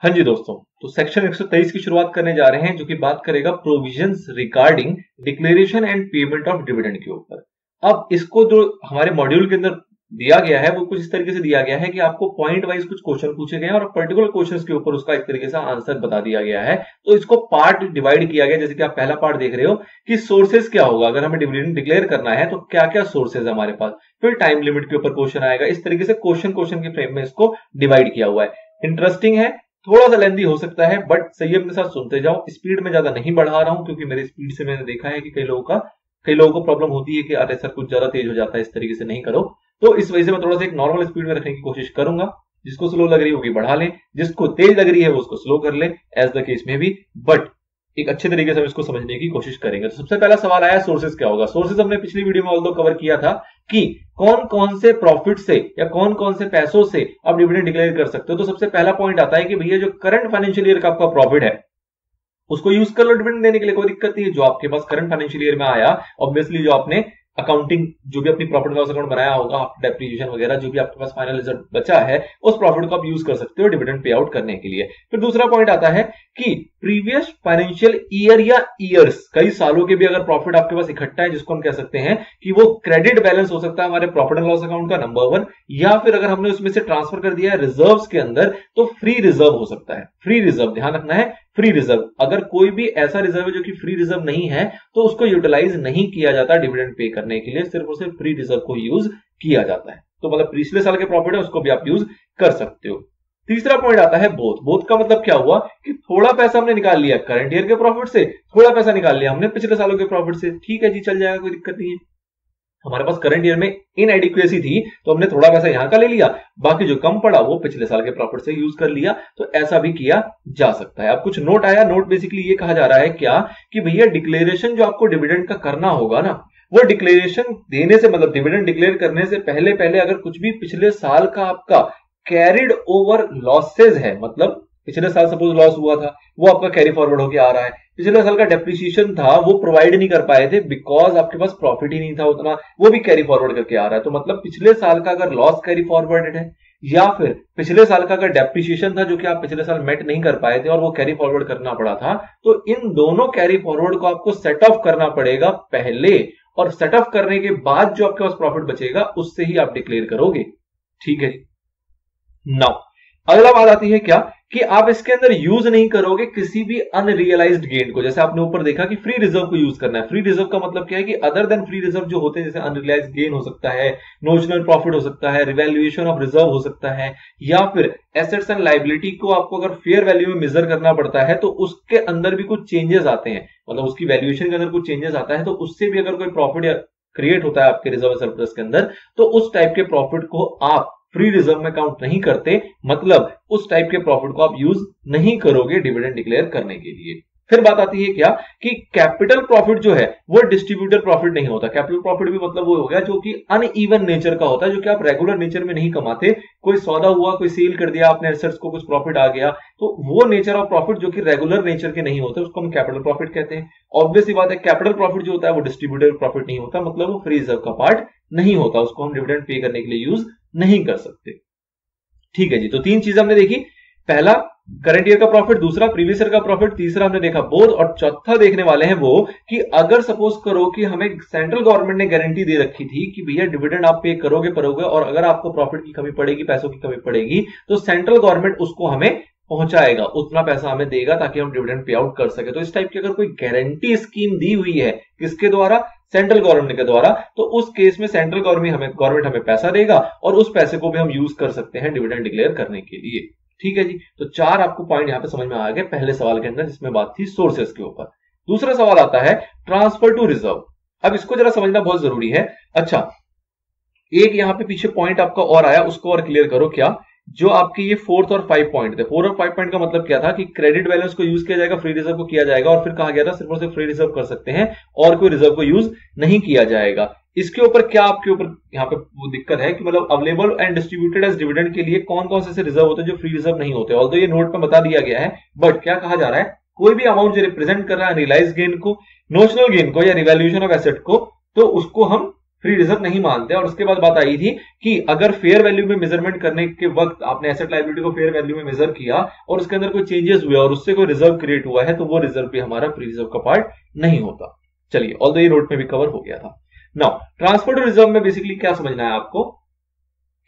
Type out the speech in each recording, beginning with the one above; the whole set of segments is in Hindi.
हाँ जी दोस्तों, तो सेक्शन 123 की शुरुआत करने जा रहे हैं जो कि बात करेगा provisions regarding declaration and payment of dividend के ऊपर। अब इसको जो हमारे मॉड्यूल के अंदर दिया गया है वो कुछ इस तरीके से दिया गया है कि आपको पॉइंट वाइज कुछ क्वेश्चन पूछे गए हैं और पर्टिकुलर क्वेश्चंस के ऊपर उसका एक तरीके से आंसर बता दिया गया है। तो इसको पार्ट डिवाइड किया गया, जैसे कि आप पहला पार्ट देख रहे हो कि सोर्सेज क्या होगा, अगर हमें डिविडेंड डिक्लेयर करना है तो क्या क्या सोर्सेज है हमारे पास, फिर टाइम लिमिट के ऊपर क्वेश्चन आएगा। इस तरीके से क्वेश्चन के फ्रेम में इसको डिवाइड किया हुआ है। इंटरेस्टिंग है, थोड़ा सा लेंथी हो सकता है बट संयम के साथ सुनते जाओ। स्पीड में ज्यादा नहीं बढ़ा रहा हूं क्योंकि मेरी स्पीड से मैंने देखा है कि कई लोगों को प्रॉब्लम होती है कि अरे सर कुछ ज्यादा तेज हो जाता है, इस तरीके से नहीं करो। तो इस वजह से मैं थोड़ा सा एक नॉर्मल स्पीड में रखने की कोशिश करूंगा। जिसको स्लो लग रही होगी बढ़ा लें, जिसको तेज लग रही है वो उसको स्लो कर ले, एज द केस में भी, बट एक अच्छे तरीके से हम इसको समझने की कोशिश करेंगे। तो सबसे पहला सवाल आया सोर्सेज क्या होगा। सोर्सेज हमने पिछली वीडियो में ऑल्दो कवर किया था कि कौन कौन से प्रॉफिट से या कौन कौन से पैसों से आप डिविडेंड डिक्लेयर कर सकते हो। तो सबसे पहला पॉइंट आता है कि भैया जो करंट फाइनेंशियल ईयर का आपका प्रॉफिट है उसको यूज कर लो डिविडेंड देने के लिए, कोई दिक्कत नहीं है। जो आपके पास करंट फाइनेंशियल ईयर में आया, ऑब्वियसली जो आपने अकाउंटिंग जो भी अपनी प्रॉफिट लॉस अकाउंट बनाया होगा, डेप्रिसिएशन वगैरह जो भी आपके पास फाइनल रिजल्ट बचा है, उस प्रॉफिट को आप यूज कर सकते हो डिविडेंड पे आउट करने के लिए। फिर दूसरा पॉइंट आता है कि प्रीवियस फाइनेंशियल ईयर या ईयर्स, कई सालों के भी अगर प्रॉफिट आपके पास इकट्ठा है, जिसको हम कह सकते हैं कि वो क्रेडिट बैलेंस हो सकता है हमारे प्रॉफिट एंड लॉस अकाउंट का, नंबर 1, या फिर अगर हमने उसमें से ट्रांसफर कर दिया है रिजर्व्स के अंदर तो फ्री रिजर्व हो सकता है। फ्री रिजर्व ध्यान रखना है, फ्री रिजर्व। अगर कोई भी ऐसा रिजर्व है जो कि फ्री रिजर्व नहीं है तो उसको यूटिलाइज नहीं किया जाता डिविडेंड पे करने के लिए, सिर्फ और सिर्फ फ्री रिजर्व को यूज किया जाता है। तो मतलब पिछले साल के प्रॉफिट है उसको भी आप यूज कर सकते हो। तीसरा पॉइंट आता है बोथ। बोथ का मतलब क्या हुआ कि थोड़ा पैसा हमने निकाल लिया करंट ईयर के प्रॉफिट से, थोड़ा पैसा निकाल लिया हमने पिछले सालों के प्रॉफिट से, ठीक है जी, चल जाएगा, कोई दिक्कत नहीं है। हमारे पास करंट ईयर में इनएडिक्वेसी थी तो हमने थोड़ा पैसा यहां का ले लिया, बाकी जो कम पड़ा वो पिछले साल के प्रॉफिट से यूज कर लिया। तो ऐसा भी किया जा सकता है। अब कुछ नोट आया, नोट बेसिकली ये कहा जा रहा है क्या कि भैया डिक्लेरेशन जो आपको डिविडेंड का करना होगा ना, वो डिक्लेरेशन देने से मतलब डिविडेंड डिक्लेयर करने से पहले पहले अगर कुछ भी पिछले साल का आपका कैरिड ओवर लॉसेज है, मतलब पिछले साल सपोज लॉस हुआ था वो आपका कैरी फॉरवर्ड होकर आ रहा है, पिछले साल का डेप्रिसिएशन था वो प्रोवाइड नहीं कर पाए थे बिकॉज आपके पास प्रॉफिट ही नहीं था उतना, वो भी कैरी फॉरवर्ड करके आ रहा है। तो मतलब पिछले साल का अगर लॉस कैरी फॉरवर्डेड है या फिर पिछले साल का अगर डेप्रिसिएशन था जो कि आप पिछले साल मेट नहीं कर पाए थे और वो कैरी फॉरवर्ड करना पड़ा था, तो इन दोनों कैरी फॉरवर्ड को आपको सेट ऑफ करना पड़ेगा पहले, और सेट ऑफ करने के बाद जो आपके पास प्रॉफिट बचेगा उससे ही आप डिक्लेयर करोगे। ठीक है। नाउ अगला बात आती है क्या कि आप इसके अंदर यूज नहीं करोगे किसी भी अनरियलाइज्ड गेन को। जैसे आपने ऊपर देखा कि फ्री रिजर्व को यूज करना है। फ्री रिजर्व का मतलब क्या है कि अदर देन फ्री रिजर्व जो होते हैं, जैसे अनरियलाइज्ड गेन हो सकता है, नोशनल प्रॉफिट हो सकता है, रिवैल्यूएशन ऑफ रिजर्व हो सकता है, या फिर एसेट्स एंड लायबिलिटी को आपको अगर फेयर वैल्यू में मेजर करना पड़ता है तो उसके अंदर भी कुछ चेंजेस आते हैं, मतलब उसकी वैल्यूएशन के अंदर कुछ चेंजेस आता है, तो उससे भी अगर कोई प्रॉफिट क्रिएट होता है आपके रिजर्व सरप्लस के अंदर, तो उस टाइप के प्रॉफिट को आप फ्री रिजर्व में काउंट नहीं करते, मतलब उस टाइप के प्रॉफिट को आप यूज नहीं करोगे डिविडेंड डिक्लेयर करने के लिए। फिर बात आती है क्या कि कैपिटल प्रॉफिट जो है वो डिस्ट्रीब्यूटर प्रॉफिट नहीं होता। कैपिटल प्रॉफिट भी मतलब वो हो गया जो कि अनइवन नेचर का होता है, जो कि आप रेगुलर नेचर में नहीं कमाते। कोई सौदा हुआ, कोई सेल कर दिया आपने एसेट्स को, कुछ प्रॉफिट आ गया, तो वो नेचर ऑफ प्रॉफिट जो कि रेगुलर नेचर के नहीं होते उसको हम कैपिटल प्रॉफिट कहते हैं। ऑब्वियसली बात है कैपिटल प्रॉफिट जो होता है वो डिस्ट्रीब्यूटर प्रॉफिट नहीं होता, मतलब वो फ्री रिजर्व का पार्ट नहीं होता, उसको हम डिविडेंड पे करने के लिए यूज नहीं कर सकते। ठीक है जी। तो 3 चीजें हमने देखी, पहला करंट ईयर का प्रॉफिट, दूसरा प्रीवियस ईयर का प्रॉफिट, तीसरा हमने देखा बोथ, और चौथा देखने वाले हैं वो कि अगर सपोज करो कि हमें सेंट्रल गवर्नमेंट ने गारंटी दे रखी थी कि भैया डिविडेंड आप पे करोगे और अगर आपको प्रॉफिट की कमी पड़ेगी, पैसों की कमी पड़ेगी, तो सेंट्रल गवर्नमेंट उसको हमें पहुंचाएगा, उतना पैसा हमें देगा ताकि हम डिविडेंड पे आउट कर सके। तो इस टाइप की अगर कोई गारंटी स्कीम दी हुई है किसके द्वारा, सेंट्रल गवर्नमेंट के द्वारा, तो उस केस में सेंट्रल गवर्नमेंट हमें पैसा देगा और उस पैसे को भी हम यूज कर सकते हैं डिविडेंड डिक्लेयर करने के लिए। ठीक है जी। तो 4 आपको पॉइंट यहां पे समझ में आ गए पहले सवाल के अंदर, जिसमें बात थी सोर्सेस के ऊपर। दूसरा सवाल आता है ट्रांसफर टू रिजर्व। अब इसको जरा समझना बहुत जरूरी है। अच्छा, एक यहां पे पीछे पॉइंट आपका और आया, उसको और क्लियर करो। क्या जो आपके ये 4th और 5 पॉइंट थे, 4 और 5 पॉइंट का मतलब क्या था कि क्रेडिट बैलेंस को यूज किया जाएगा, फ्री रिजर्व को किया जाएगा, और फिर कहा गया था सिर्फ और सिर्फ फ्री रिजर्व कर सकते हैं और कोई रिजर्व को यूज नहीं किया जाएगा। इसके ऊपर क्या आपके ऊपर यहाँ पे वो दिक्कत है कि मतलब available and distributed as dividend के लिए कौन कौन से रिजर्व होते हैं जो फ्री रिजर्व नहीं होते। ऑल्दो ये नोट में बता दिया गया है, बट क्या कहा जा रहा है, कोई भी अमाउंट जो रिप्रेजेंट कर रहा है रियलाइज गेन को, नोशनल गेन को या रिवैल्यूएशन ऑफ एसेट को, तो उसको हम फ्री रिजर्व नहीं मानते। और उसके बाद बात आई थी कि अगर फेयर वैल्यू में मेजरमेंट करने के वक्त आपने एसेट लायबिलिटी को फेयर वैल्यू में मेजर किया और उसके अंदर कोई चेंजेस हुए और उससे कोई रिजर्व क्रिएट हुआ है तो वो रिजर्व भी हमारा फ्री रिजर्व का पार्ट नहीं होता। चलिए, ऑल्दो ये नोट में भी कवर हो गया था। नाउ ट्रांसफर टू रिजर्व में बेसिकली क्या समझना है आपको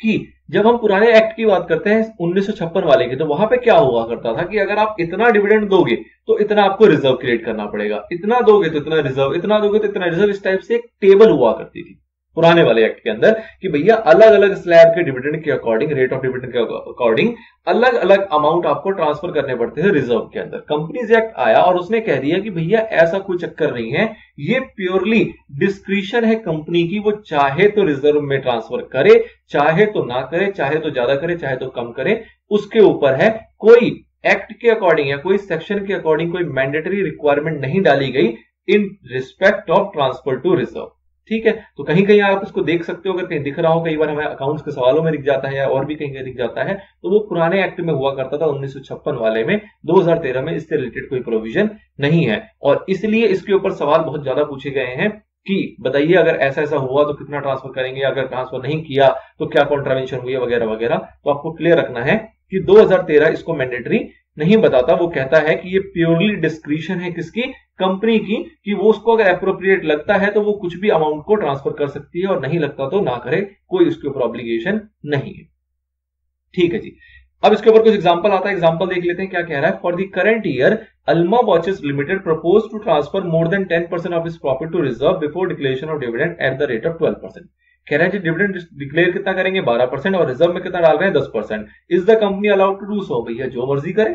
कि जब हम पुराने एक्ट की बात करते हैं 1956 वाले की, तो वहां पे क्या हुआ करता था कि अगर आप इतना डिविडेंड दोगे तो इतना आपको रिजर्व क्रिएट करना पड़ेगा, इतना दोगे तो इतना रिजर्व, इतना दोगे तो इतना रिजर्व। इस टाइप से एक टेबल हुआ करती थी पुराने वाले एक्ट के अंदर कि भैया अलग अलग स्लैब के डिविडेंड के अकॉर्डिंग, रेट ऑफ डिविडेंड के अकॉर्डिंग अलग अलग अमाउंट आपको ट्रांसफर करने पड़ते थे रिजर्व के अंदर। कंपनीज एक्ट आया और उसने कह दिया कि भैया ऐसा कोई चक्कर नहीं है, ये प्योरली डिस्क्रिशन है कंपनी की, वो चाहे तो रिजर्व में ट्रांसफर करे, चाहे तो ना करे, चाहे तो ज्यादा करे, चाहे तो कम करे, उसके ऊपर है। कोई एक्ट के अकॉर्डिंग या कोई सेक्शन के अकॉर्डिंग कोई मैंडेटरी रिक्वायरमेंट नहीं डाली गई in respect of transfer to reserve. ठीक है, तो कहीं कहीं आप इसको देख सकते हो, अगर कहीं दिख रहा हो, कई बार हमें अकाउंट्स के सवालों में दिख जाता है या और भी कहीं दिख जाता है, तो वो पुराने एक्ट में हुआ करता था 1956 वाले में। 2013 में इससे रिलेटेड कोई प्रोविजन नहीं है और इसलिए इसके ऊपर सवाल बहुत ज्यादा पूछे गए हैं कि बताइए अगर ऐसा ऐसा हुआ तो कितना ट्रांसफर करेंगे, अगर ट्रांसफर नहीं किया तो क्या कॉन्ट्रावेंशन हुई है वगैरह वगैरह। तो आपको क्लियर रखना है कि 2013 इसको मैंडेटरी नहीं बताता, वो कहता है कि ये प्योरली डिस्क्रिशन है किसकी, कंपनी की, कि वो उसको अगर एप्रोप्रिएट लगता है तो वो कुछ भी अमाउंट को ट्रांसफर कर सकती है और नहीं लगता तो ना करे, कोई उसके ऊपर ऑब्लिगेशन नहीं है। ठीक है जी, अब इसके ऊपर कुछ एग्जांपल आता है, एग्जांपल देख लेते हैं क्या कह रहा है। For the current year Alma watches limited propose to transfer more than 10% of its profit to reserve before declaration of dividend at the rate of 12%। कह रहे हैं डिविडेंड डिक्लेयर कितना करेंगे 12% और रिजर्व में कितना डाल रहे हैं 10%। Is the company allowed to do so? भैया जो मर्जी करे,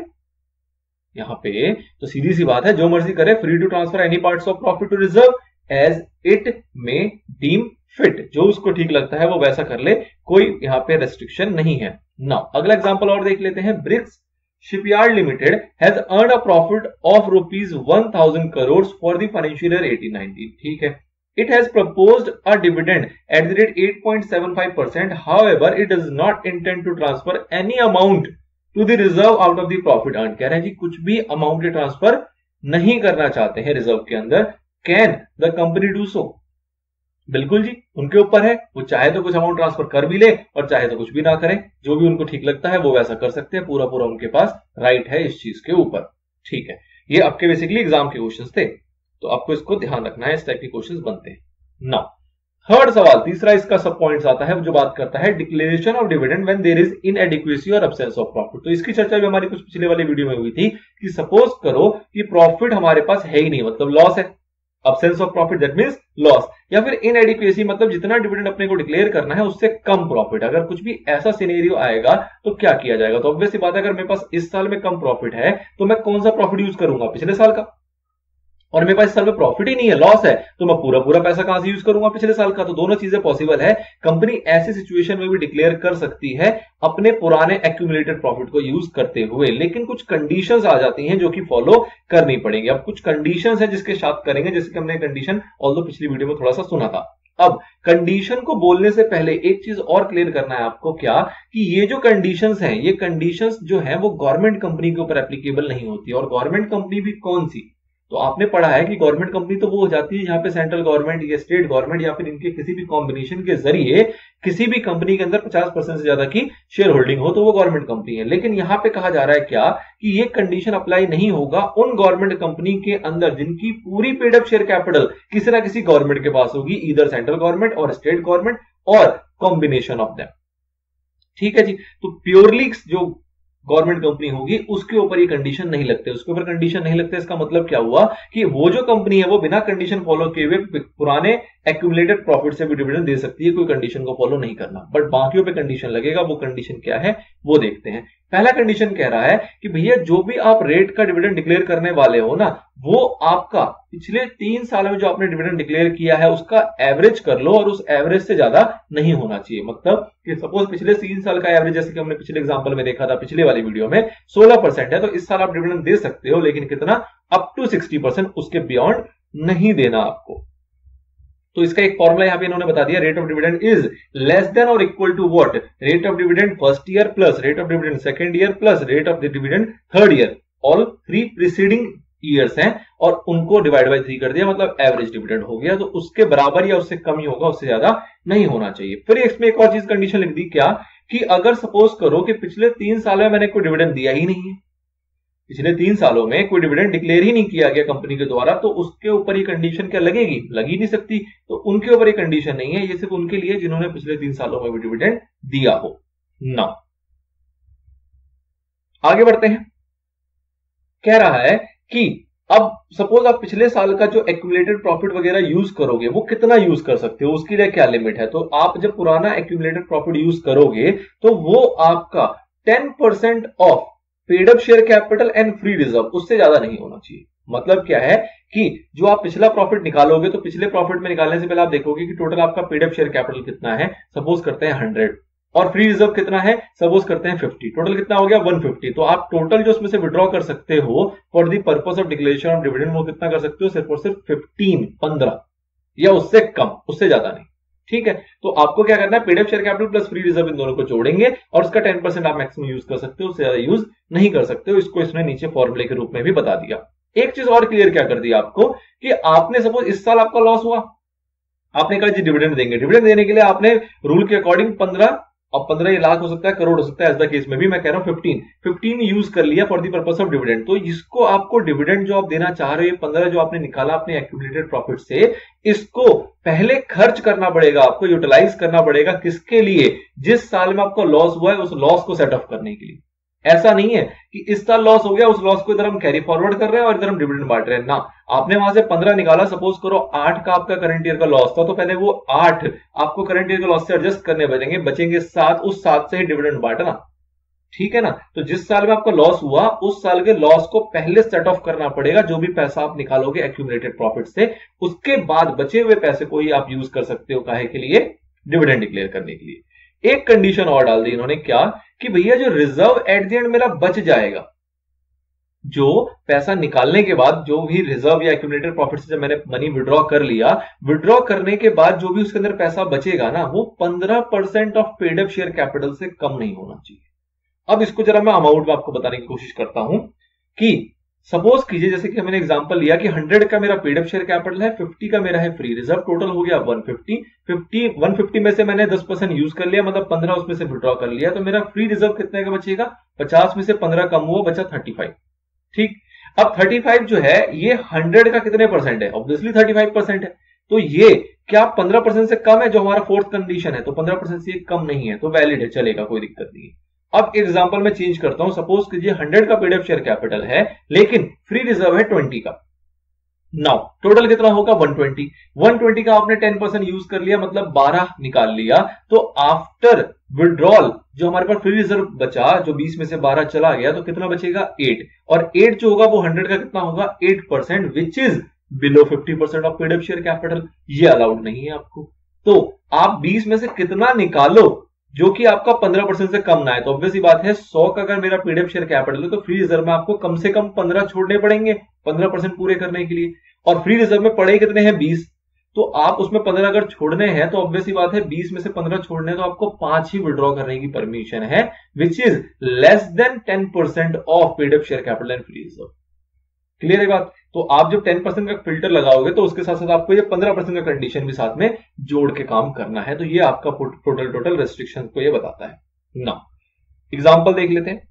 यहां पे तो सीधी सी बात है, जो मर्जी करे, free to transfer any parts of profit to reserve as it may deem fit, जो उसको ठीक लगता है वो वैसा कर ले, कोई यहां पे रेस्ट्रिक्शन नहीं है। नाउ अगला एग्जांपल और देख लेते हैं। Bricks shipyard limited has earned a profit of ₹1000 crores for the financial year 18-19। ठीक है, it has proposed a dividend at the rate 8.75%. however it does not intend to transfer any amount to the reserve out of the profit earned। कह रहे हैं जी कुछ भी अमाउंट ट्रांसफर नहीं करना चाहते हैं रिजर्व के अंदर। Can the company do so? बिल्कुल जी, उनके ऊपर है, वो चाहे तो कुछ अमाउंट ट्रांसफर कर भी ले और चाहे तो कुछ भी ना करें, जो भी उनको ठीक लगता है वो वैसा कर सकते हैं, पूरा पूरा उनके पास राइट है इस चीज के ऊपर। ठीक है, ये आपके बेसिकली एग्जाम के क्वेश्चंस थे, तो आपको इसको ध्यान रखना है, इस टाइप के क्वेश्चंस बनते हैं। नाउ थर्ड सवाल, तीसरा इसका सब पॉइंट्स आता है जो बात करता है declaration of dividend when there is inadequacy और एब्सेंस ऑफ प्रॉफिट। तो इसकी चर्चा भी हमारी कुछ पिछले वाले वीडियो में हुई थी कि सपोज करो कि प्रॉफिट हमारे पास है ही नहीं, मतलब लॉस है, absence of profit that means loss, या फिर इनएडिक्वेसी मतलब जितना डिविडेंड अपने को डिक्लेयर करना है उससे कम प्रॉफिट। अगर कुछ भी ऐसा सिनेरियो आएगा तो क्या किया जाएगा? तो ऑब्वियस सी बात है, अगर मेरे पास इस साल में कम प्रॉफिट है तो मैं कौन सा प्रॉफिट यूज करूंगा? पिछले साल का। और मेरे पास इस साल में प्रॉफिट ही नहीं है, लॉस है, तो मैं पूरा पूरा पैसा कहां से यूज करूंगा? पिछले साल का। तो दोनों चीजें पॉसिबल है। कंपनी ऐसी सिचुएशन में भी डिक्लेयर कर सकती है अपने पुराने एक्यूमुलेटेड प्रॉफिट को यूज करते हुए, लेकिन कुछ कंडीशंस आ जाती हैं जो कि फॉलो करनी पड़ेंगी। अब कुछ कंडीशंस है जिसके साथ करेंगे, जैसे कि हमने कंडीशन ऑल्दो पिछली वीडियो में थोड़ा सा सुना था। अब कंडीशन को बोलने से पहले एक चीज और क्लियर करना है आपको, क्या कि ये जो कंडीशंस हैं, ये कंडीशंस जो है वो गवर्नमेंट कंपनी के ऊपर एप्लीकेबल नहीं होती। और गवर्नमेंट कंपनी भी कौन सी? तो आपने पढ़ा है कि गवर्नमेंट कंपनी तो वो हो जाती है जहां पे सेंट्रल गवर्नमेंट या स्टेट गवर्नमेंट या फिर इनके किसी भी कॉम्बिनेशन के जरिए किसी भी कंपनी के अंदर 50% से ज्यादा की शेयर होल्डिंग हो, तो वो गवर्नमेंट कंपनी है। लेकिन यहां पे कहा जा रहा है क्या कि ये कंडीशन अप्लाई नहीं होगा उन गवर्नमेंट कंपनी के अंदर जिनकी पूरी पेड अप शेयर कैपिटल किसी ना किसी गवर्नमेंट के पास होगी, ईदर सेंट्रल गवर्नमेंट और स्टेट गवर्नमेंट और कॉम्बिनेशन ऑफ देम। ठीक है जी, तो प्योरली जो गवर्नमेंट कंपनी होगी उसके ऊपर ये कंडीशन नहीं लगते, उसके ऊपर कंडीशन नहीं लगते। इसका मतलब क्या हुआ कि वो जो कंपनी है वो बिना कंडीशन फॉलो किए हुए पुराने एक्यूमुलेटेड प्रॉफिट से भी डिविडेंड दे सकती है, कोई कंडीशन को फॉलो नहीं करना। बट बाकियों पे कंडीशन लगेगा, वो कंडीशन क्या है वो देखते हैं। पहला कंडीशन कह रहा है कि भैया जो भी आप रेट का डिविडेंड डिक्लेयर करने वाले हो ना, वो आपका पिछले 3 साल में जो आपने डिविडेंड डिक्लेयर किया है उसका एवरेज कर लो और उस एवरेज से ज्यादा नहीं होना चाहिए। मतलब कि सपोज पिछले 3 साल का एवरेज, जैसे कि हमने पिछले एग्जांपल में देखा था पिछले वाली वीडियो में 16% है, तो इस साल आप डिविडेंड दे सकते हो, लेकिन कितना? अप टू 60%, उसके बियॉन्ड नहीं देना आपको। तो इसका एक फॉर्मूला यहां पे इन्होंने बता दिया, rate of dividend is less than और equal to what? Rate of dividend first year plus rate of dividend second year plus rate of the dividend third year, all 3 preceding years हैं और उनको डिवाइड बाय 3 कर दिया, मतलब एवरेज डिविडेंड हो गया। तो उसके बराबर या उससे कम ही होगा, उससे ज्यादा नहीं होना चाहिए। फिर इसमें एक और चीज कंडीशन लिख दी, क्या कि अगर सपोज करो कि पिछले 3 साल में मैंने कोई डिविडेंड दिया ही नहीं है, पिछले 3 सालों में कोई डिविडेंड डिक्लेयर ही नहीं किया गया कंपनी के द्वारा, तो उसके ऊपर ये कंडीशन क्या लगेगी? लग ही नहीं सकती। तो उनके ऊपर ये कंडीशन नहीं है, ये सिर्फ उनके लिए जिन्होंने पिछले 3 सालों में भी डिविडेंड दिया हो ना। आगे बढ़ते हैं। कह रहा है कि अब सपोज आप पिछले साल का जो एक्यूमुलेटेड प्रॉफिट वगैरह यूज करोगे, वो कितना यूज कर सकते हो, उसके लिए क्या लिमिट है। तो आप जब पुराना एक्यूमुलेटेड प्रॉफिट यूज करोगे तो वो आपका 10% of paid up share capital and free reserve, उससे ज्यादा नहीं होना चाहिए। मतलब क्या है कि जो आप पिछला प्रॉफिट निकालोगे, तो पिछले प्रॉफिट में निकालने से पहले आप देखोगे कि टोटल आपका पेड अप शेयर कैपिटल कितना है। सपोज करते हैं 100 और फ्री रिजर्व कितना है, सपोज करते हैं 50। टोटल कितना हो गया? 150। तो आप टोटल जो उसमें से विड्रॉ कर सकते हो for the purpose of declaration of dividend, वो कितना कर सकते हो? सिर्फ और सिर्फ 15 या उससे कम, उससे ज्यादा नहीं। ठीक है, तो आपको क्या करना है, paid up share capital plus free reserve in दोनों को जोड़ेंगे और उसका 10% आप मैक्सिमम यूज कर सकते हो, उससे ज्यादा यूज नहीं कर सकते हो। इसको इसने नीचे फॉर्मूले के रूप में भी बता दिया। एक चीज और क्लियर क्या कर दिया आपको कि आपने सपोज इस साल आपका लॉस हुआ, आपने कहा जी डिविडेंड देंगे। डिविडेंड देने के लिए आपने रूल के अकॉर्डिंग 15, अब 15 लाख हो सकता है, करोड़ हो सकता है, एज द केस में भी मैं कह रहा हूं 15 यूज कर लिया for the purpose of dividend. तो इसको आपको डिविडेंड जो आप देना चाह रहे हो, 15 जो आपने निकाला अपने एक्यूमुलेटेड प्रॉफिट से, इसको पहले खर्च करना पड़ेगा, आपको यूटिलाइज करना पड़ेगा। किसके लिए? जिस साल में आपको लॉस हुआ है उस लॉस को सेट ऑफ करने के लिए। ऐसा नहीं है कि इस साल लॉस हो गया, उस लॉस को इधर हम कैरी फॉरवर्ड कर रहे हैं और इधर हम डिविडेंड बांट रहे हैं ना। आपने वहां से 15 निकाला, सपोज करो 8 का आपका करंट ईयर का लॉस था, तो पहले वो 8 आपको करंट ईयर का लॉस से एडजस्ट करने बचेंगे 7, उस 7 से ही डिविडेंड बांटना। ठीक है ना। तो जिस साल में आपका लॉस हुआ उस साल के लॉस को पहले सेट ऑफ करना पड़ेगा, जो भी पैसा आप निकालोगे एक्यूमुलेटेड प्रॉफिट से, उसके बाद बचे हुए पैसे को ही आप यूज कर सकते हो काहे के लिए? डिविडेंड डिक्लेयर करने के लिए। एक कंडीशन और डाल दी इन्होंने, क्या कि भैया जो रिजर्व एट द एंड मेरा बच जाएगा, जो पैसा निकालने के बाद जो भी रिजर्व या एक्यूमुलेटेड प्रॉफिट से जब मैंने मनी विड्रॉ कर लिया, विड्रॉ करने के बाद जो भी उसके अंदर पैसा बचेगा ना, वो 15% of paid up share capital से कम नहीं होना चाहिए। अब इसको जरा मैं अमाउंट में आपको बताने की कोशिश करता हूं कि सपोज कीजिए, जैसे कि मैंने एग्जांपल लिया कि 100 का मेरा पेड अप शेयर कैपिटल है, 50 का मेरा है फ्री रिजर्व, टोटल हो गया 150 में से मैंने 10% यूज कर लिया, मतलब 15 उसमें से विड्रॉ कर लिया, तो मेरा फ्री रिजर्व कितने का बचेगा? 50 में से 15 कम हुआ, बचा 35। ठीक, अब 35 जो है ये 100 का कितने परसेंट है? ऑब्वियसली 35% है। तो ये क्या 15% से कम है? जो हमारा फोर्थ कंडीशन है, तो 15% से कम नहीं है, तो वैलिड है, चलेगा, कोई दिक्कत नहीं है। अब एग्जांपल में चेंज करता हूं, सपोज कीजिए 100 का पेड अप शेयर कैपिटल है लेकिन फ्री रिजर्व है 20 का। नाउ टोटल कितना होगा? 120 का आपने 10% यूज कर लिया, मतलब 12 निकाल लिया। तो आफ्टर विड्रॉल जो हमारे पास फ्री रिजर्व बचा, जो 20 में से 12 चला गया, तो कितना बचेगा? 8। और 8 जो होगा वो 100 का कितना होगा? 8%, which is below 50% of paid up share capital. ये अलाउड नहीं है आपको। तो आप 20 में से कितना निकालो जो कि आपका 15% से कम ना है। तो ऑब्वियस बात है 100 का अगर मेरा पेड अप शेयर कैपिटल है तो फ्री रिजर्व में आपको कम से कम 15 छोड़ने पड़ेंगे 15% पूरे करने के लिए। और फ्री रिजर्व में पड़े कितने हैं? 20। तो आप उसमें 15 अगर छोड़ने हैं तो ऑब्वियस बात है 20 में से 15 छोड़ने, तो आपको 5 ही विड्रॉ करने की परमिशन है, which is less then 10% of paid up share capital and free reserve. Clear है बात? तो आप जब 10% का फिल्टर लगाओगे तो उसके साथ साथ आपको ये 15% का कंडीशन भी साथ में जोड़ के काम करना है। तो ये आपका टोटल रेस्ट्रिक्शन को ये बताता है ना। एग्जांपल देख लेते हैं।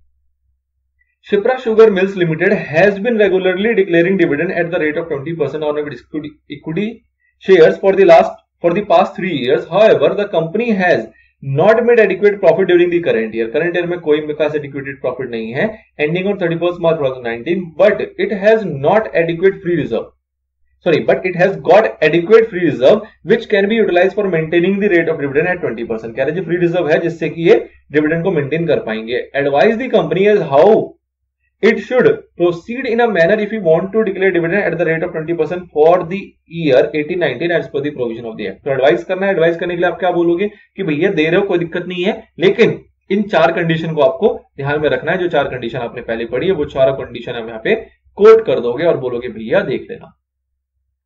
Shipra sugar mills limited has been regularly declaring dividend at the rate of 20% on equity shares for the past 3 years. However, the company has not made adequate profit during the current year. Current year में कोई खास adequate profit नहीं है, ending on 31st March 2019. But it has not adequate free reserve. Sorry, but it has got adequate free reserve which can be utilized for maintaining the rate of dividend at 20%. कह रहे जी free reserve है जिससे कि ये dividend को maintain कर पाएंगे. Advise the company as how it should proceed in a manner if you want to declare dividend at the rate of 20% for the year 18-19 as per the provision of the act. तो एडवाइस करना है, एडवाइस करने के लिए आप क्या बोलोगे कि भैया दे रहे हो कोई दिक्कत नहीं है, लेकिन इन 4 कंडीशन को आपको ध्यान में रखना है। जो 4 कंडीशन आपने पहले पढ़ी है वो 4 कंडीशन आप यहाँ पे कोट कर दोगे और बोलोगे भैया देख लेना।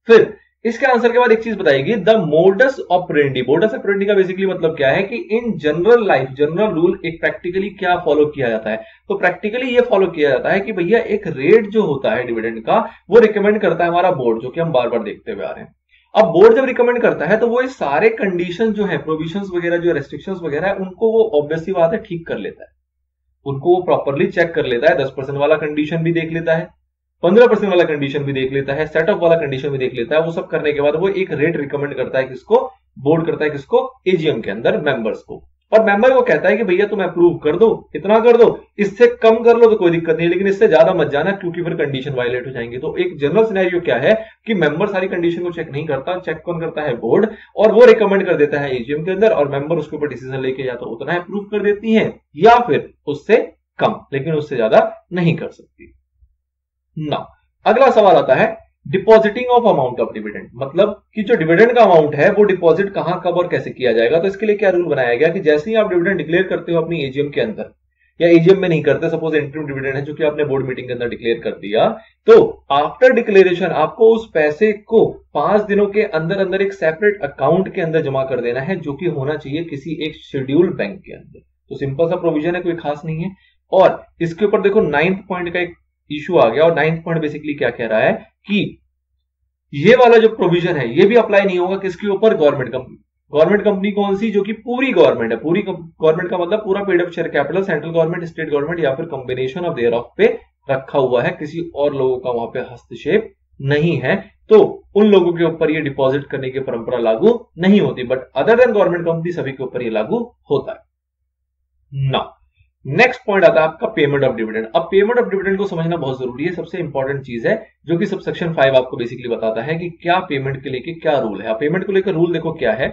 फिर इसके आंसर के बाद एक चीज बताएगी, the modus operandi. Modus operandi का बेसिकली मतलब क्या है कि in general life, general rule एक प्रैक्टिकली क्या फॉलो किया जाता है। तो प्रैक्टिकली ये फॉलो किया जाता है कि भैया एक रेट जो होता है डिविडेंड का, वो रिकमेंड करता है हमारा बोर्ड, जो कि हम बार बार देखते हुए आ रहे हैं। अब बोर्ड जब रिकमेंड करता है तो वो ये सारे कंडीशन जो है, प्रोविजंस वगैरह, जो रेस्ट्रिक्शंस वगैरह है, उनको वो ऑब्वियसली बात है ठीक कर लेता है, उनको वो प्रॉपरली चेक कर लेता है। 10% वाला कंडीशन भी देख लेता है, 15% वाला कंडीशन भी देख लेता है, सेट ऑफ वाला कंडीशन भी देख लेता है। वो सब करने के बाद वो एक रेट रिकमेंड करता है, किसको? बोर्ड करता है, किसको? एजीएम के अंदर मेंबर्स को। और मेंबर को कहता है कि भैया तुम अप्रूव कर दो, इतना कर दो, इससे कम कर लो तो कोई दिक्कत नहीं, लेकिन इससे ज्यादा मत जाना, क्योंकि फिर कंडीशन वायलेट हो जाएंगे। तो एक जनरल सिनेरियो क्या है कि मेंबर सारी कंडीशन को चेक नहीं करता, चेक कौन करता है? बोर्ड। और वो रिकमेंड कर देता है एजीएम के अंदर, और मेंबर उसके ऊपर डिसीजन लेके या तो उतना अप्रूव कर देती है या फिर उससे कम, लेकिन उससे ज्यादा नहीं कर सकती ना। अगला सवाल आता है depositing of amount of dividend, मतलब कि जो डिविडेंड का अमाउंट है वो डिपॉजिट कहां, कब और कैसे किया जाएगा। तो इसके लिए क्या रूल बनाया गया कि जैसे ही आप डिविडेंड डिक्लेयर करते हो अपनी एजीएम के अंदर, या एजीएम में नहीं करते, सपोज इंटरिम डिविडेंड है जो कि आपने बोर्ड मीटिंग के अंदर डिक्लेयर कर दिया, तो आफ्टर डिक्लेरेशन आपको उस पैसे को 5 दिनों के अंदर अंदर एक सेपरेट अकाउंट के अंदर जमा कर देना है, जो कि होना चाहिए किसी एक शेड्यूल्ड बैंक के अंदर। तो सिंपल सा प्रोविजन है, कोई खास नहीं है। और इसके ऊपर देखो 9th पॉइंट का एक इशू आ गया, और 9th पॉइंट बेसिकली क्या कह रहा है कि ये वाला जो प्रोविजन है ये भी अप्लाई नहीं होगा किसके ऊपर? Government company. गवर्नमेंट कंपनी कौन सी? जो कि पूरी गवर्नमेंट है। पूरी गवर्नमेंट का मतलब पूरा paid up share capital, central government, state government या फिर कॉम्बिनेशन ऑफ देयर ऑफ पे रखा हुआ है, किसी और लोगों का वहां पे हस्तक्षेप नहीं है, तो उन लोगों के ऊपर ये डिपॉजिट करने की परंपरा लागू नहीं होती। But other than government company सभी के ऊपर ये लागू होता है ना। नेक्स्ट पॉइंट आता है आपका पेमेंट ऑफ डिविडेंड। अब पेमेंट ऑफ डिविडेंड को समझना बहुत जरूरी है, सबसे इंपॉर्टेंट चीज है, जो कि सबसेक्शन 5 आपको बेसिकली बताता है कि क्या पेमेंट के लेके क्या रूल है। पेमेंट को लेकर रूल देखो क्या है।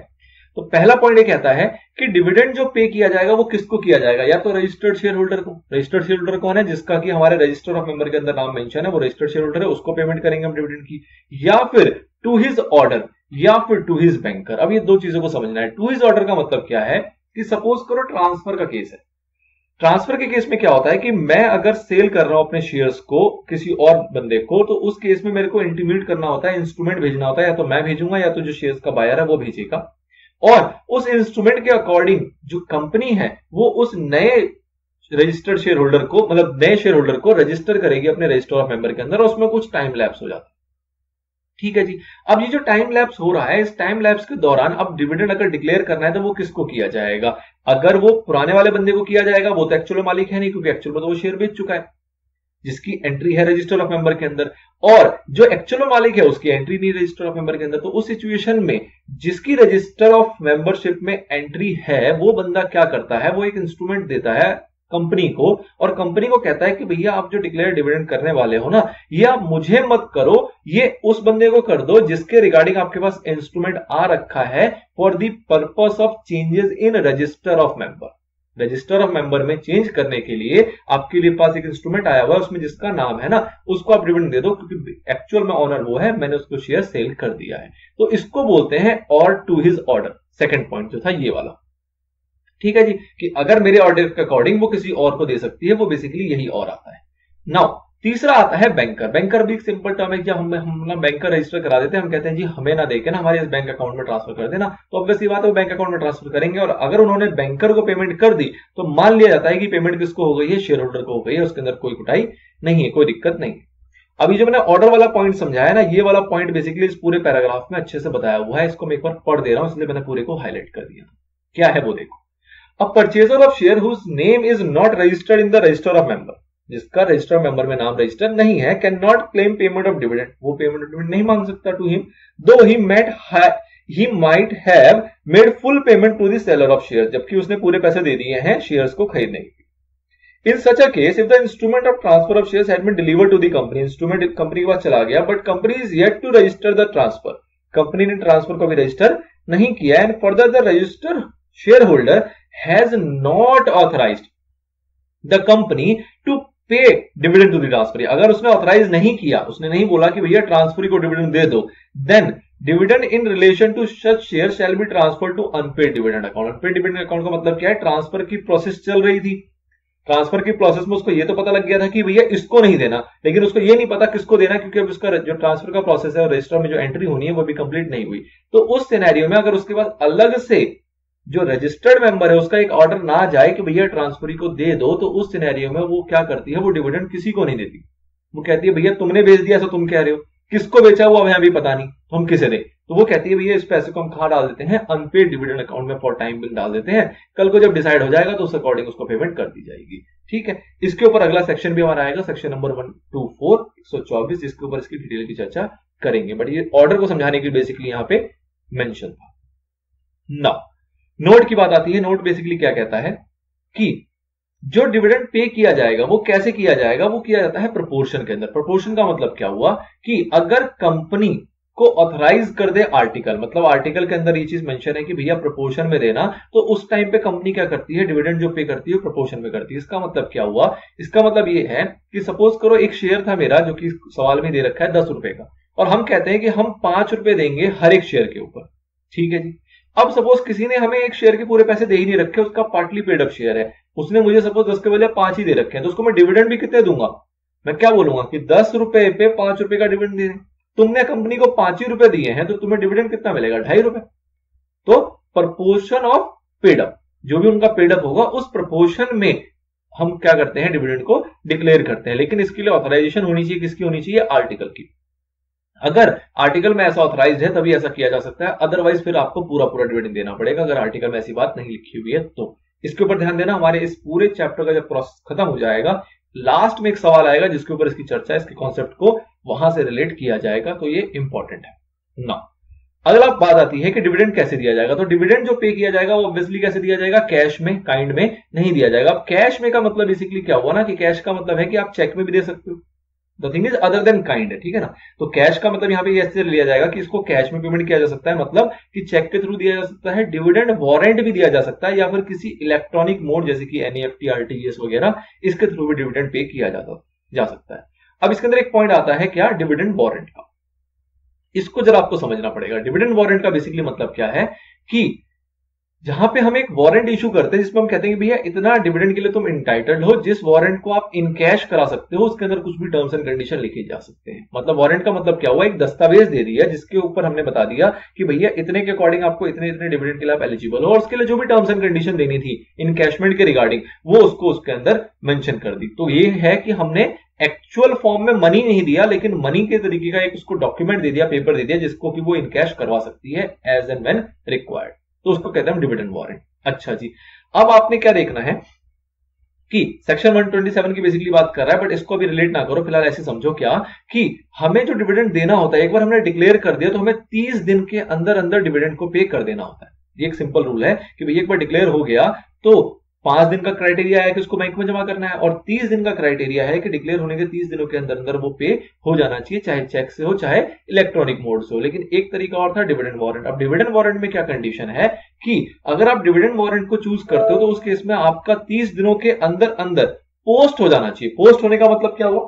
तो पहला पॉइंट ये कहता है कि डिविडेंड जो पे किया जाएगा वो किसको किया जाएगा? या तो रजिस्टर्ड शेयर होल्डर को। रजिस्टर्ड शेयर होल्डर कौन है? जिसका कि हमारे रजिस्टर ऑफ मेंबर के अंदर नाम मेंशन है, वो रजिस्टर्ड शेयर होल्डर है, उसको पेमेंट करेंगे हम डिविडेंड की। या फिर टू हिज ऑर्डर, या फिर टू हिज बैंकर। अब ये दो चीजों को समझना है। टू हिज ऑर्डर का मतलब क्या है कि सपोज करो ट्रांसफर का केस है। ट्रांसफर के केस में क्या होता है कि मैं अगर सेल कर रहा हूं अपने शेयर्स को किसी और बंदे को, तो उस केस में मेरे को इंटीमेट करना होता है, इंस्ट्रूमेंट भेजना होता है, या तो मैं भेजूंगा या तो जो शेयर्स का बायर है वो भेजेगा। और उस इंस्ट्रूमेंट के अकॉर्डिंग जो कंपनी है वो उस नए रजिस्टर्ड शेयर होल्डर को, मतलब नए शेयर होल्डर को रजिस्टर करेगी अपने रजिस्टर ऑफ मेंबर के अंदर, और उसमें कुछ टाइम लैप्स हो जाता है। ठीक है जी। अब ये जो टाइम लैप्स हो रहा है, इस टाइम लैप्स के दौरान अब डिविडेंड अगर डिक्लेयर करना है तो वो किसको किया जाएगा? अगर वो पुराने वाले बंदे को किया जाएगा, वो तो एक्चुअल मालिक है नहीं, क्योंकि एक्चुअल में तो वो शेयर बेच चुका है, जिसकी एंट्री है रजिस्टर ऑफ मेंबर के अंदर। और जो एक्चुअल मालिक है उसकी एंट्री नहीं रजिस्टर ऑफ मेंबर के अंदर। तो उस सिचुएशन में जिसकी रजिस्टर ऑफ मेंबरशिप में एंट्री है, वो बंदा क्या करता है? वो एक इंस्ट्रूमेंट देता है कंपनी को, और कंपनी को कहता है कि भैया आप जो डिक्लेयर डिविडेंड करने वाले हो ना, ये आप मुझे मत करो, ये उस बंदे को कर दो जिसके रिगार्डिंग आपके पास इंस्ट्रूमेंट आ रखा है for the purpose of changes in register of member. Register of member में चेंज करने के लिए आपके लिए पास एक इंस्ट्रूमेंट आया हुआ है, उसमें जिसका नाम है ना, उसको आप डिविडेंड दे दो, क्योंकि एक्चुअल में ऑनर वो है, मैंने उसको शेयर सेल कर दिया है। तो इसको बोलते हैं और to his order. Second point जो था ये वाला, ठीक है जी, कि अगर मेरे ऑर्डर के अकॉर्डिंग वो किसी और को दे सकती है, वो बेसिकली यही और आता है। नाउ तीसरा आता है बैंकर। बैंकर भी एक सिंपल टर्म है, जब हम बैंकर रजिस्टर करा देते हैं, हम कहते हैं जी हमें ना देके ना हमारे इस बैंक अकाउंट में ट्रांसफर कर देना, तो ऑब्वियसली बात है वो बैंक अकाउंट में ट्रांसफर करेंगे। और अगर उन्होंने बैंकर को पेमेंट कर दी तो मान लिया जाता है कि पेमेंट किसको हो गई है? शेयर होल्डर को हो गई है, उसके अंदर कोई कुटाई नहीं है, कोई दिक्कत नहीं है। अभी जो मैंने ऑर्डर वाला पॉइंट समझाया ना, ये वाला पॉइंट बेसिकली इस पूरे पैराग्राफ में अच्छे से बताया हुआ है, इसको मैं एक बार पढ़ दे रहा हूं, इसलिए मैंने पूरे को हाईलाइट कर दिया। क्या है वो देखो। A purchaser of share whose name is not registered in the register of member, जिसका रजिस्टर ऑफ मेंबर में नाम रजिस्टर नहीं है, can not claim payment of dividend, वो पेमेंट ऑफ डिविडेंड नहीं मांग सकता to him, though he might have made full payment to the seller of share, जबकि उसने पूरे पैसे दे दिए हैं शेयर्स को खरीदने के। In such a case if the instrument of transfer of shares had been delivered to the company, instrument company के पास चला गया, but company is yet to register the transfer, company ने ट्रांसफर को भी रजिस्टर नहीं किया, and further the register share holder has not authorized the company to pay dividend to the transferee। अगर उसने ऑथराइज नहीं किया, उसने नहीं बोला कि भैया ट्रांसफरी को डिविडेंड दे दो, then dividend in relation to such share shall be transferred to unpaid dividend account। unpaid dividend account का मतलब क्या है? ट्रांसफर की प्रोसेस चल रही थी, ट्रांसफर की प्रोसेस में उसको ये तो पता लग गया था कि भैया इसको नहीं देना, लेकिन उसको ये नहीं पता किसको देना, क्योंकि अब उसका जो ट्रांसफर का प्रोसेस है रजिस्टर में जो एंट्री होनी है वो भी कंप्लीट नहीं हुई। तो उस सिनेरियो में अगर उसके पास अलग से जो रजिस्टर्ड मेंबर है उसका एक ऑर्डर ना जाए कि भैया ट्रांसफरी को दे दो, तो उस सिनेरियो में वो क्या करती है, वो डिविडेंड किसी को नहीं देती। वो कहती है भैया तुमने बेच दिया, ऐसा तुम कह रहे हो, किसको बेचा वो हमें अभी पता नहीं, तो हम किसे दें। तो वो कहती है भैया इस पैसे को हम कहां डाल देते हैं, अनपेड डिविडेंड अकाउंट में फॉर टाइम बिंग डाल देते हैं, कल को जब डिसाइड हो जाएगा तो उस अकॉर्डिंग उसको पेमेंट कर दी जाएगी। ठीक है, इसके ऊपर अगला सेक्शन भी हमारा आएगा, सेक्शन नंबर 124 124, जिसके ऊपर इसकी डिटेल की चर्चा करेंगे, बट ये ऑर्डर को समझाने के बेसिकली यहां पे मेंशन था। नाउ नोट की बात आती है। नोट बेसिकली क्या कहता है कि जो डिविडेंड पे किया जाएगा वो कैसे किया जाएगा, वो किया जाता है प्रोपोर्शन के अंदर। प्रोपोर्शन का मतलब क्या हुआ कि अगर कंपनी को ऑथराइज कर दे आर्टिकल, मतलब आर्टिकल के अंदर ये चीज मेंशन है कि भैया प्रोपोर्शन में देना, तो उस टाइम पे कंपनी क्या करती है, डिविडेंड जो पे करती है प्रोपोर्शन में करती है। इसका मतलब क्या हुआ, इसका मतलब ये है कि सपोज करो एक शेयर था मेरा जो कि सवाल में दे रखा है 10 रुपए का, और हम कहते हैं कि हम 5 रुपए देंगे हर एक शेयर के ऊपर। ठीक है जी, अब सपोज किसी ने हमें एक शेयर के पूरे पैसे दे ही नहीं रखे, उसका पार्टली पेड अप शेयर है, उसने मुझे सपोज 10 के बजाय 5 ही दे रखे हैं, तो उसको मैं डिविडेंड भी कितने दूंगा, मैं क्या बोलूंगा कि 10 रुपए पे 5 रुपए का डिविडेंड दे। तुमने कंपनी को 5 ही रुपए दिए हैं, तो तुम्हें डिविडेंड कितना मिलेगा, 2.5 रुपए। तो प्रपोर्शन ऑफ पेड अप, जो भी उनका पेड अप होगा उस प्रपोर्शन में हम क्या करते हैं, डिविडेंड को डिक्लेयर करते हैं। लेकिन इसके लिए ऑथराइजेशन होनी चाहिए, किसकी होनी चाहिए, आर्टिकल की। अगर आर्टिकल में ऐसा ऑथराइज्ड है तभी ऐसा किया जा सकता है, अदरवाइज फिर आपको पूरा पूरा डिविडेंड देना पड़ेगा, अगर आर्टिकल में ऐसी बात नहीं लिखी हुई है तो। इसके ऊपर ध्यान देना, हमारे इस पूरे चैप्टर का जब प्रोसेस खत्म हो जाएगा, लास्ट में एक सवाल आएगा जिसके ऊपर इसकी चर्चा, इसके कॉन्सेप्ट को वहां से रिलेट किया जाएगा, तो ये इंपॉर्टेंट है ना। अगला बात आती है कि डिविडेंड कैसे दिया जाएगा। तो डिविडेंड जो पे किया जाएगा वो ऑब्वियसली कैसे दिया जाएगा, कैश में, काइंड में नहीं दिया जाएगा। अब कैश में का मतलब बेसिकली क्या हुआ ना, कि कैश का मतलब है कि आप चेक में भी दे सकते हो, the thing is other than kind है, ठीक है ना। तो कैश का मतलब यहां पे ऐसे लिया जाएगा कि इसको कैश में पेमेंट किया जा सकता है, मतलब कि चेक के थ्रू दिया जा सकता है, डिविडेंड वारंट भी दिया जा सकता है, या फिर किसी इलेक्ट्रॉनिक मोड जैसे कि एनईएफटी, आरटीजीएस वगैरह, इसके थ्रू भी डिविडेंड पे किया जा सकता है। अब इसके अंदर एक पॉइंट आता है क्या, डिविडेंड वारंट का। इसको जरा आपको समझना पड़ेगा। डिविडेंड वारंट का बेसिकली मतलब क्या है कि जहां पे हम एक वारंट इशू करते हैं जिसमें हम कहते हैं कि भैया इतना डिविडेंड के लिए तुम इंटाइटल्ड हो, जिस वारंट को आप इन कैश करा सकते हो, उसके अंदर कुछ भी टर्म्स एंड कंडीशन लिखे जा सकते हैं। मतलब वारंट का मतलब क्या हुआ, एक दस्तावेज दे दिया जिसके ऊपर हमने बता दिया कि भैया इतने के अकॉर्डिंग आपको इतने इतने डिविडेंड के लिए आप एलिजिबल हो, और उसके लिए जो भी टर्म्स एंड कंडीशन देनी थी इनकैशमेंट के रिगार्डिंग, वो उसको उसके अंदर मेंशन कर दी। तो ये है कि हमने एक्चुअल फॉर्म में मनी नहीं दिया, लेकिन मनी के तरीके का एक उसको डॉक्यूमेंट दे दिया, पेपर दे दिया, जिसको कि वो इनकैश करवा सकती है एज एंड व्हेन रिक्वायर्ड, तो उसको कहते हैं डिविडेंड वारंट। अच्छा जी, अब आपने क्या देखना है कि सेक्शन 127 की बेसिकली बात कर रहा है, बट इसको अभी रिलेट ना करो, फिलहाल ऐसे समझो क्या कि हमें जो डिविडेंड देना होता है, एक बार हमने डिक्लेयर कर दिया तो हमें 30 दिन के अंदर अंदर डिविडेंड को पे कर देना होता है। ये एक सिंपल रूल है कि भैया एक बार डिक्लेयर हो गया तो 5 दिन का क्राइटेरिया है कि उसको बैंक में जमा करना है, और 30 दिन का क्राइटेरिया है कि डिक्लेयर होने के 30 दिनों के अंदर अंदर वो पे हो जाना चाहिए, चाहे चेक से हो चाहे इलेक्ट्रॉनिक मोड से हो। लेकिन एक तरीका और था डिविडेंड वारंट। अब डिविडेंड वारंट में क्या कंडीशन है कि अगर आप डिविडेंड वारंट को चूज करते हो तो उस केस में आपका 30 दिनों के अंदर अंदर पोस्ट हो जाना चाहिए। पोस्ट होने का मतलब क्या हुआ,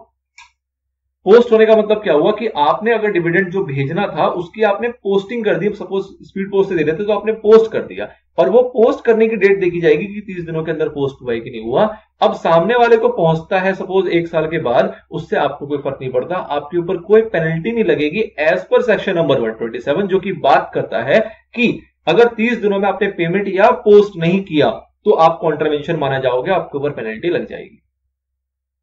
पोस्ट होने का मतलब क्या हुआ कि आपने अगर डिविडेंड जो भेजना था उसकी आपने पोस्टिंग कर दी, सपोज स्पीड पोस्ट से दे रहे थे तो आपने पोस्ट कर दिया, और वो पोस्ट करने की डेट देखी जाएगी कि 30 दिनों के अंदर पोस्ट हुआ है कि नहीं हुआ। अब सामने वाले को पहुंचता है सपोज 1 साल के बाद, उससे आपको कोई फर्क नहीं पड़ता, आपके ऊपर कोई पेनल्टी नहीं लगेगी एज पर सेक्शन नंबर 127, जो कि बात करता है कि अगर 30 दिनों में आपने पेमेंट या पोस्ट नहीं किया तो आप कॉन्ट्रावेंशन माना जाओगे, आपके ऊपर पेनल्टी लग जाएगी।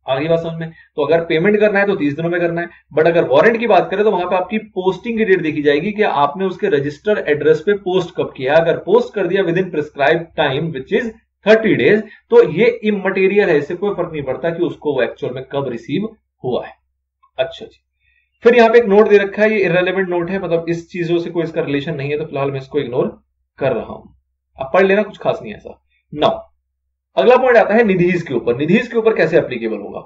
आगे बात समझ में। तो अगर पेमेंट करना है तो 30 दिनों में करना है, बट अगर वारंट की बात करें तो वहां पे आपकी पोस्टिंग की डेट देखी जाएगी कि आपने उसके रजिस्टर्ड एड्रेस पे पोस्ट कब किया। अगर पोस्ट कर दिया with in prescribe time which is 30 days, तो ये इममटेरियल है, इससे कोई फर्क नहीं पड़ता कि उसको वो एक्चुअल में कब रिसीव हुआ है। अच्छा जी, फिर यहाँ पे एक नोट दे रखा है, ये इररेलेवेंट नोट है, मतलब इस चीजों से कोई इसका रिलेशन नहीं है, तो फिलहाल मैं इसको इग्नोर कर रहा हूं। अब पढ़ लेना, कुछ खास नहीं है ऐसा। नाउ अगला पॉइंट आता है निधीज के ऊपर। निधीज के ऊपर कैसे एप्लीकेबल होगा,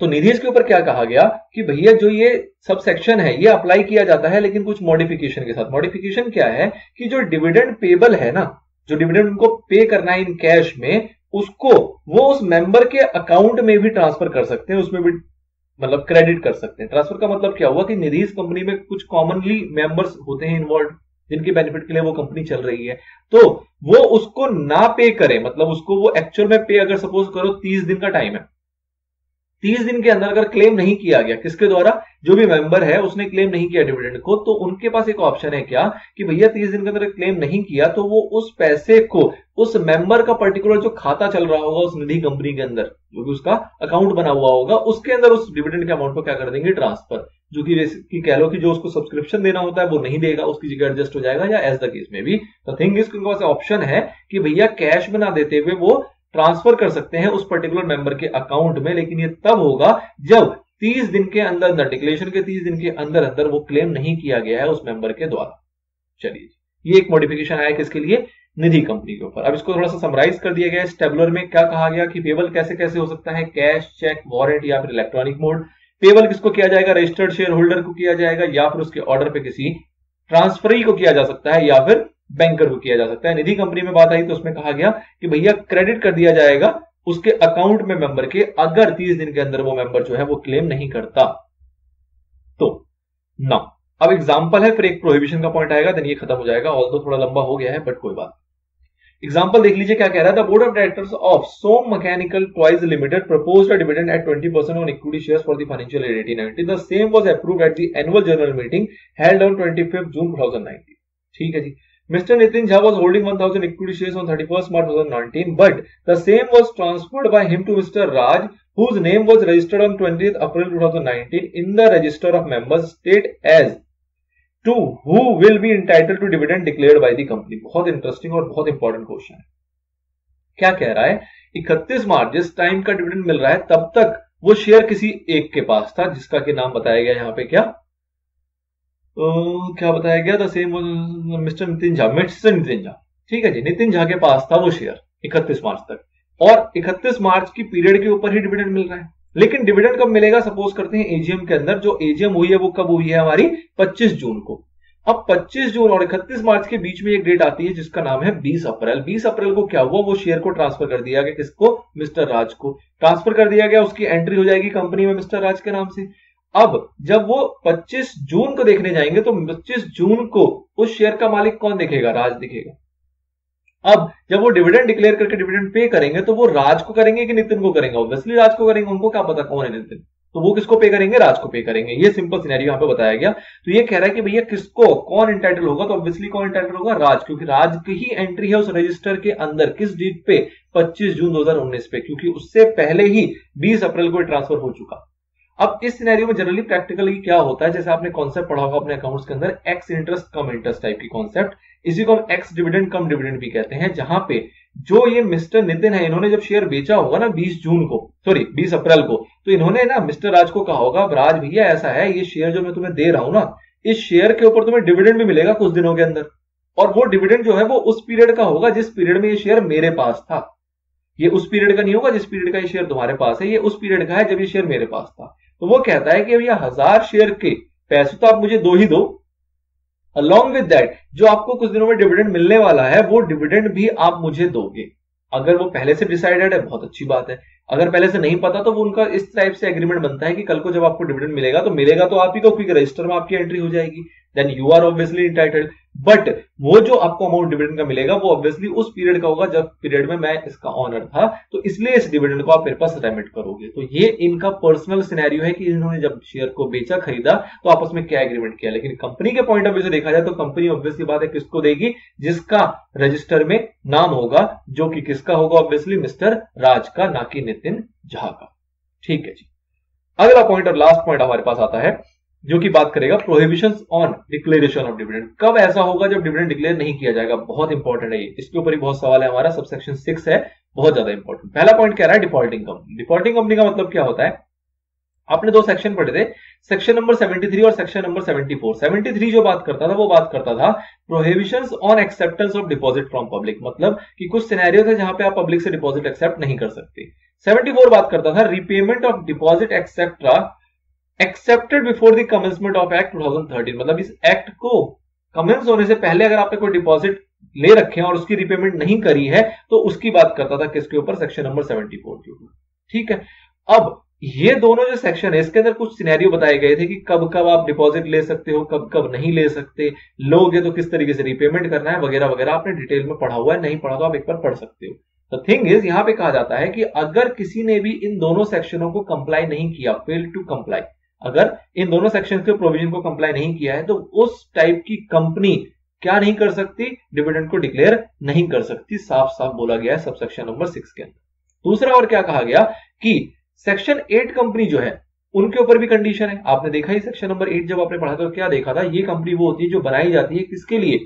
तो निधीज के ऊपर क्या कहा गया कि भैया जो ये सब सेक्शन है ये अप्लाई किया जाता है, लेकिन कुछ मॉडिफिकेशन के साथ। मॉडिफिकेशन क्या है कि जो डिविडेंड पेबल है ना, जो डिविडेंड उनको पे करना है इन कैश में, उसको वो उस मेंबर के अकाउंट में भी ट्रांसफर कर सकते हैं, उसमें भी मतलब क्रेडिट कर सकते हैं। ट्रांसफर का मतलब क्या हुआ कि निधीज कंपनी में कुछ कॉमनली मेंबर्स होते हैं इन्वॉल्व, जिनके बेनिफिट के लिए वो कंपनी चल रही है, तो वो उसको ना पे करे, मतलब उसको वो एक्चुअल में पे, अगर सपोज करो 30 दिन का टाइम है, 30 दिन के अंदर अगर क्लेम नहीं किया गया, किसके द्वारा, जो भी मेंबर है उसने क्लेम नहीं किया डिविडेंड को, तो उनके पास एक ऑप्शन है क्या कि भैया 30 दिन के अंदर क्लेम नहीं किया तो वो उस पैसे को उस मेंबर का पर्टिकुलर जो खाता चल रहा होगा उस निधि कंपनी के अंदर, जो कि उसका अकाउंट बना हुआ होगा, उसके अंदर उस डिविडेंड के अमाउंट को क्या कर देंगे, ट्रांसफर, जो कि कह लो कि जो उसको सब्सक्रिप्शन देना होता है वो नहीं देगा, उसकी जगह एडजस्ट हो जाएगा, या एज द केस में भी द थिंग इज, उनके पास ऑप्शन है कि भैया कैश में ना देते हुए वो ट्रांसफर कर सकते हैं उस पर्टिकुलर मेंबर के अकाउंट में, लेकिन ये तब होगा जब 30 दिन के अंदर अंदर, डिक्लेरेशन के 30 दिन के अंदर अंदर वो क्लेम नहीं किया गया है उस मेंबर के द्वारा। चलिए, ये एक मॉडिफिकेशन आया किसके लिए, निधि कंपनी के ऊपर। अब इसको थोड़ा सा समराइज कर दिया गया है। टेबुलर में क्या कहा गया कि पेबल कैसे कैसे हो सकता है, कैश, चेक, वारंट या फिर इलेक्ट्रॉनिक मोड। पेबल किसको किया जाएगा, रजिस्टर्ड शेयर होल्डर को किया जाएगा, या फिर उसके ऑर्डर पे किसी ट्रांसफरी को किया जा सकता है, या फिर बैंकर को किया जा सकता है। निधि कंपनी में बात आई तो उसमें कहा गया कि भैया क्रेडिट कर दिया जाएगा उसके अकाउंट में मेंबर के, अगर 30 दिन के अंदर वो मेंबर जो है वो क्लेम नहीं करता तो ना। अब एग्जांपल है, फिर एक प्रोहिबिशन का पॉइंट आएगा, देन ये खत्म हो जाएगा। ऑल्दो थोड़ा लंबा हो गया है बट कोई बात। एग्जांपल देख लीजिए क्या कह रहा है। The board of directors of some mechanical toys limited proposed a dividend at 20% on equity shares for the financial year 18-19। The same was approved at the annual general meeting held on 25 June 2019। ठीक है जी। Mr. Nitin Jha was holding 1000 equity shares on 31st March 2019, but the same was transferred by him to Mr. Raj, whose name was registered on 20th April 2019 in the register of members, state as to who will be entitled to dividend declared by the company। बहुत इंटरेस्टिंग और बहुत इंपॉर्टेंट क्वेश्चन है। क्या कह रहा है, 31 मार्च जिस टाइम का डिविडेंड मिल रहा है तब तक वो शेयर किसी एक के पास था, जिसका के नाम बताया गया यहाँ पे क्या बताया गया, the same mister Nitin Jha, mister Nitin Jha. ठीक है जी, नितिन झा के पास था वो शेयर 31 मार्च तक, और 31 मार्च की पीरियड के ऊपर ही डिविडेंड मिल रहा है। लेकिन डिविडेंड कब मिलेगा, सपोज करते हैं एजीएम के अंदर, जो एजीएम हुई है वो कब हुई है हमारी, 25 जून को। अब 25 जून और 31 मार्च के बीच में एक डेट आती है जिसका नाम है 20 अप्रैल। 20 अप्रैल को क्या हुआ, वो शेयर को ट्रांसफर कर दिया गया, किसको, मिस्टर राज को ट्रांसफर कर दिया गया, उसकी एंट्री हो जाएगी कंपनी में मिस्टर राज के नाम से। अब जब वो 25 जून को देखने जाएंगे तो 25 जून को उस शेयर का मालिक कौन दिखेगा, राज दिखेगा। अब जब वो डिविडेंड डिक्लेयर करके डिविडेंड पे करेंगे तो वो राज को करेंगे कि नितिन को करेंगे, ऑब्वियसली राज को करेंगे, उनको क्या पता कौन है नितिन, तो वो किसको पे करेंगे, राज को पे करेंगे। ये सिंपल सिनेरियो यहां पे बताया गया। तो ये कह रहा है कि भैया किसको कौन एंटाइटल होगा, तो ऑब्वियसली कौन एंटाइटल होगा, राज, क्योंकि राज की ही एंट्री है उस रजिस्टर के अंदर, किस डेट पे, 25 जून 2019 पे, क्योंकि उससे पहले ही 20 अप्रैल को ट्रांसफर हो चुका। अब इस सिनेरियो में जनरली प्रैक्टिकली क्या होता है, जैसे आपने कॉन्सेप्ट पढ़ा होगा अपने अकाउंट्स के अंदर, एक्स इंटरेस्ट कम इंटरेस्ट टाइप की कॉन्सेप्ट, इसी को हम एक्स डिविडेंड कम डिविडेंड भी कहते हैं, जहां पे जो ये मिस्टर नितिन है, इन्होंने जब शेयर बेचा होगा ना 20 अप्रैल को, तो इन्होंने ना मिस्टर राज को कहा होगा, राज भैया ऐसा है, ये शेयर जो मैं तुम्हें दे रहा हूं ना, इस शेयर के ऊपर तुम्हें डिविडेंड भी मिलेगा कुछ दिनों के अंदर, और वो डिविडेंड जो है वो उस पीरियड का होगा जिस पीरियड में ये शेयर मेरे पास था। ये उस पीरियड का नहीं होगा जिस पीरियड का ये शेयर तुम्हारे पास है, ये उस पीरियड का है जब ये शेयर मेरे पास था। तो वो कहता है कि भैया 1000 शेयर के पैसे तो आप मुझे दो ही दो, अलॉन्ग विद दैट जो आपको कुछ दिनों में डिविडेंड मिलने वाला है वो डिविडेंड भी आप मुझे दोगे। अगर वो पहले से डिसाइडेड है बहुत अच्छी बात है, अगर पहले से नहीं पता तो वो उनका इस टाइप से एग्रीमेंट बनता है कि कल को जब आपको डिविडेंड मिलेगा तो आप ही को, क्योंकि रजिस्टर में आपकी एंट्री हो जाएगी, then you are obviously entitled. But वो जो आपको अमाउंट डिविडेंड का मिलेगा वो ऑब्वियसली उस पीरियड का होगा जब पीरियड में मैं इसका ऑनर था, तो इसलिए इस डिविडेंड को आप मेरे पास रेमिट करोगे। तो ये इनका पर्सनल सिनेरियो है कि इन्होंने जब शेयर को बेचा, खरीदा, तो आपस में क्या एग्रीमेंट किया। लेकिन कंपनी के पॉइंट ऑफ व्यू से देखा जाए तो कंपनी ऑब्वियसली बात है किसको देगी, जिसका रजिस्टर में नाम होगा, जो कि किसका होगा, ऑब्वियसली मिस्टर राज का, ना कि नितिन झा का। ठीक है जी। अगला पॉइंट और लास्ट पॉइंट हमारे पास आता है जो कि बात करेगा prohibitions on declaration of dividend. कब ऐसा होगा जब डिविडेंड डिक्लेयर नहीं किया जाएगा, बहुत इंपॉर्टेंट है ये, इसके ऊपर ही बहुत सवाल है हमारा, सबसेक्शन 6 है, बहुत ज्यादा इंपॉर्टेंट। पहला पॉइंट कह रहा है डिफॉल्टिंग कंपनी। डिफॉल्टिंग कंपनी का मतलब क्या होता है, आपने दो सेक्शन पढ़े थे, सेक्शन नंबर 73 और सेक्शन नंबर 74। 73 जो बात करता था वो बात करता था prohibitions on acceptance of deposit from public, मतलब कि कुछ सिनेरियो थे जहां पे आप पब्लिक से डिपॉजिट एक्सेप्ट नहीं कर सकते। 74 बात करता था repayment of deposit et cetera accepted before the commencement of act 2013, मतलब इस एक्ट को कमेंस होने से पहले अगर आपने कोई डिपॉजिट ले रखे हैं और उसकी रिपेमेंट नहीं करी है तो उसकी बात करता था किसके ऊपर, सेक्शन नंबर 74 के ऊपर। ठीक है। अब ये दोनों जो सेक्शन है इसके अंदर कुछ सिनेरियो बताए गए थे कि कब कब आप डिपॉजिट ले सकते हो, कब कब नहीं ले सकते, लोगे तो किस तरीके से रीपेमेंट करना है वगैरह वगैरह। आपने डिटेल में पढ़ा हुआ है, नहीं पढ़ा तो आप एक बार पढ़ सकते हो। द थिंग इज, यहां पे कहा जाता है कि अगर किसी ने भी इन दोनों सेक्शनों को कंप्लाई नहीं किया, फेल टू कंप्लाई, अगर इन दोनों सेक्शन के प्रोविजन को कंप्लाई नहीं किया है तो उस टाइप की कंपनी क्या नहीं कर सकती, डिविडेंड को डिक्लेयर नहीं कर सकती। साफ साफ बोला गया है सबसेक्शन नंबर 6 के अंदर। दूसरा और क्या कहा गया कि सेक्शन 8 कंपनी जो है उनके ऊपर भी कंडीशन है। आपने देखा ही सेक्शन नंबर 8 जब आपने पढ़ा तो क्या देखा था, ये कंपनी वो होती है जो बनाई जाती है किसके लिए,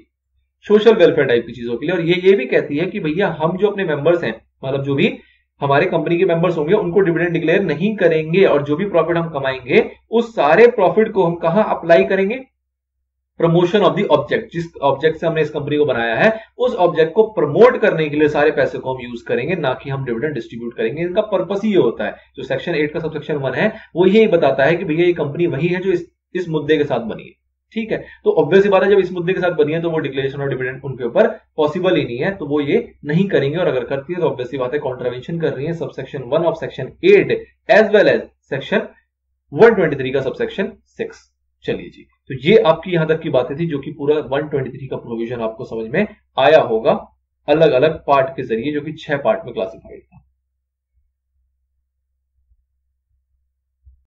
सोशल वेलफेयर टाइप की चीजों के लिए। और ये भी कहती है कि भैया हम जो अपने मेंबर्स हैं, मतलब जो भी हमारे कंपनी के मेंबर्स होंगे उनको डिविडेंड डिक्लेयर नहीं करेंगे, और जो भी प्रॉफिट हम कमाएंगे उस सारे प्रॉफिट को हम कहां अप्लाई करेंगे, प्रमोशन ऑफ द ऑब्जेक्ट, जिस ऑब्जेक्ट से हमने इस कंपनी को बनाया है उस ऑब्जेक्ट को प्रमोट करने के लिए सारे पैसे को हम यूज करेंगे, ना कि हम डिविडेंड डिस्ट्रीब्यूट करेंगे। इनका पर्पस ही ये होता है। जो सेक्शन 8 का सबसेक्शन 1 है वो यही बताता है कि भैया ये कंपनी वही है जो इस मुद्दे के साथ बनी है। ठीक है, तो ऑब्वियस बात है जब इस मुद्दे के साथ बनी है तो वो डिक्लेरेशन ऑफ डिविडेंड उनके ऊपर पॉसिबल ही नहीं है, तो वो ये नहीं करेंगे। और अगर करती है तो ऑब्वियस बात है कॉन्ट्रावेंशन कर रही है subsection 1 of section 8 as well as section 123 का सबसेक्शन 6। चलिए जी, तो ये आपकी यहां तक की बातें थी जो कि पूरा 123 का प्रोविजन आपको समझ में आया होगा अलग अलग पार्ट के जरिए, जो कि 6 पार्ट में क्लासिफाइड था।